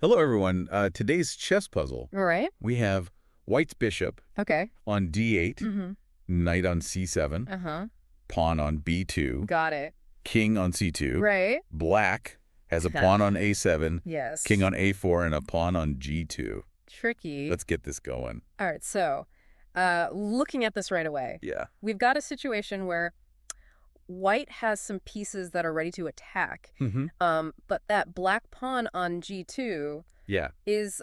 Hello, everyone. Today's chess puzzle, All right. we have white's bishop Okay. on d8, Mm-hmm. knight on c7, Uh-huh. pawn on b2, Got it. king on c2. Right. Black has a pawn on a7, Yes. king on a4, and a pawn on g2. Tricky. Let's get this going. All right. So, looking at this right away, Yeah. we've got a situation where white has some pieces that are ready to attack. But that black pawn on g2 Yeah. is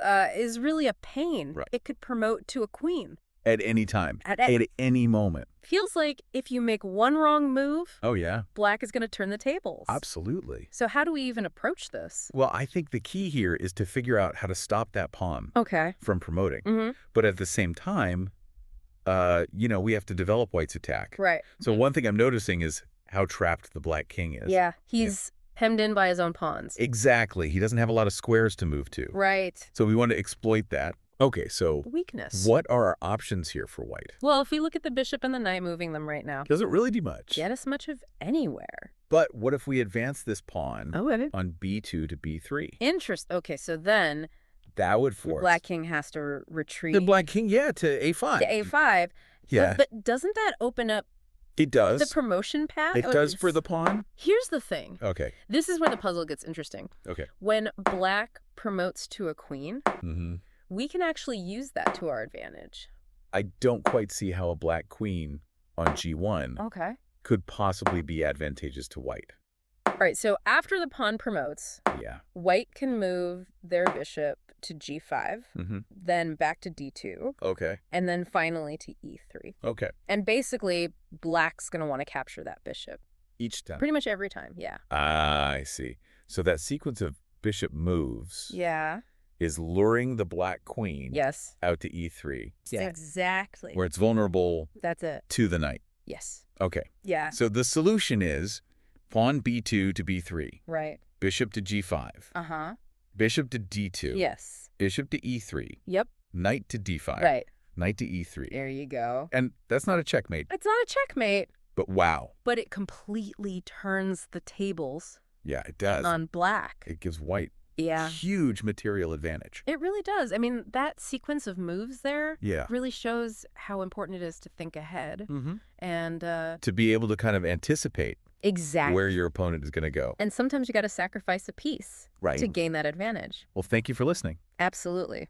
really a pain. Right. It could promote to a queen. At any time. At any moment. Feels like if you make one wrong move, Oh, yeah. black is going to turn the tables. Absolutely. So how do we even approach this? Well, I think the key here is to figure out how to stop that pawn Okay. from promoting. Mm-hmm. But at the same time, we have to develop white's attack. Right. So one thing I'm noticing is how trapped the black king is. Yeah. He's hemmed in by his own pawns. Exactly. He doesn't have a lot of squares to move to. Right. So we want to exploit that. Okay, so Weakness. what are our options here for white? Well, if we look at the bishop and the knight moving them right now, Doesn't really do much. get us much of anywhere. But what if we advance this pawn Okay. on b2 to b3? Okay, so then That would the force black king has to retreat the black king, to a5. to a5. Yeah, But doesn't that open up it does. the promotion path? It does for the pawn. Here's the thing. Okay, This is where the puzzle gets interesting. okay. When black promotes to a queen, hmm we can actually use that to our advantage. I don't quite see how a black queen on g1 Okay. could possibly be advantageous to white. All right, so after the pawn promotes, Yeah. white can move their bishop to g5, then back to d2, Okay. and then finally to e3. Okay. And basically, black's going to want to capture that bishop. Each time. Pretty much every time, yeah. Ah, I see. So that sequence of bishop moves Yeah. is luring the black queen Yes. out to e3, Exactly. where it's vulnerable That's it. to the knight. Yes. Okay. Yeah. So the solution is pawn b2 to b3, Right. bishop to g5, Uh-huh. bishop to d2, Yes. bishop to e3, Yep. knight to d5, Right. knight to e3. There you go. And that's not a checkmate, It's not a checkmate, but wow. but it completely turns the tables Yeah, it does. on black. It gives white Yeah. huge material advantage. It really does. I mean, that sequence of moves there Yeah. really shows how important it is to think ahead and To be able to kind of anticipate exactly where your opponent is going to go. And sometimes you got to sacrifice a piece Right. to gain that advantage. Well, thank you for listening. Absolutely.